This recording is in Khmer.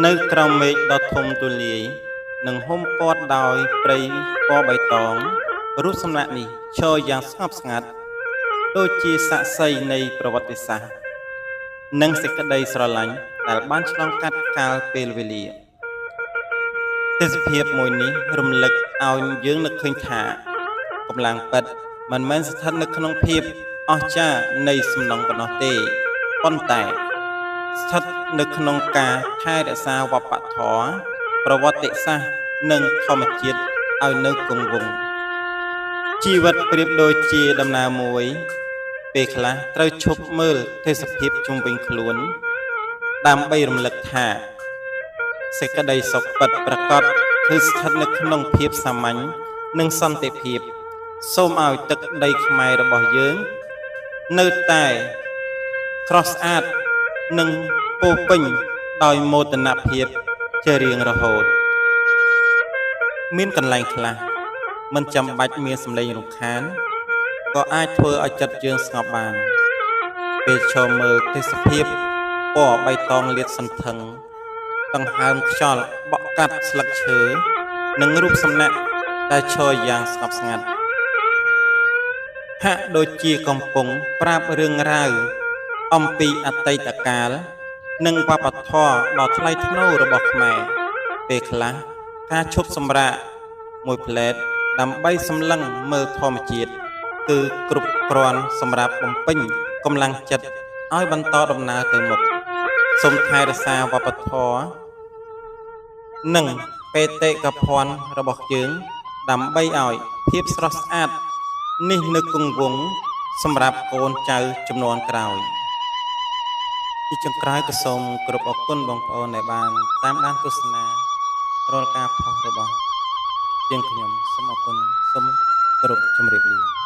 នៅក្រោមមេឃដ៏ធំទូលាយនិងហុំព័ទ្ធដោយព្រៃពណ៌បៃតងរូបសំណាកនេះឈរយ៉ាងស្ងប់ស្ងាត់ដូចជាសាក្សីនៃប្រវត្តិសាស្ត្រនិងសេចក្តីស្រឡាញ់ដែលបានឆ្លងកាត់កាលពេលវេលាទេសភាពមួយនេះរំលឹកឲ្យយើងនឹកឃើញថាកម្លាំងពិតមិនមែនស្ថិតនៅក្នុងភាពអស្ចារ្យនៃសំណង់ប៉ុណ្ណោះទេប៉ុន្តែស្ថិតនៅក្នុងការថែរក្សាវប្បធម៌ប្រវត្តិសាស្ត្រនិងធម្មជាតិឲ្យនៅគង់វង្សជីវិតប្រៀបដូចជាដំណើរមួយពេលខ្លះត្រូវឈប់មើលទេសភាពជុំវិញខ្លួនដើម្បីរំលឹកថាសេចក្តីសុខពិតប្រាកដគឺស្ថិតនៅក្នុងភាពសាមញ្ញនិងសន្តិភាពសូមឲ្យទឹកដីខ្មែររបស់យើងនៅតែស្រស់ស្អាតនិងពោរពេញដោយមោទនភាពជារៀងរហូតមានកន្លែងខ្លះមិនចាំបាច់មានសម្លេងរំខានក៏អាចធ្វើឲ្យចិត្តយើងស្ងប់បានពេលឈរមើលទេសភាពពណ៌បៃតងលាតសន្ធឹងដង្ហើមខ្យល់បក់កាត់ស្លឹកឈើនិងរូបសំណាកដែលឈរយ៉ាងស្ងប់ស្ងាត់ហាក់ដូចជាកំពុងប្រាប់រឿងរ៉ាវអំពីអតីតកាលនិងវប្បធម៌ដ៏ថ្លៃថ្នូររបស់ខ្មែរពេលខ្លះការឈប់សម្រាកមួយផ្លែតដើម្បីសម្លឹងមើលធម្មជាតិគឺគ្រប់គ្រាន់សម្រាប់បំពេញកម្លាំងចិត្តឲ្យបន្តដំណើរទៅមុខសូមថែរក្សាវប្បធម៌និងបេតិកភណ្ឌរបស់យើងដើម្បីឲ្យភាពស្រស់ស្អាតនេះនៅគង់វង្សសម្រាប់កូនចៅជំនាន់ក្រោយទីចុងក្រោយក៏សូមគោរពអរគុណបងប្អូនដែលបានតាមដានទស្សនារាល់ការផុសរបស់យើងខ្ញុំសូមអរគុណសូមគោរពជម្រាបលា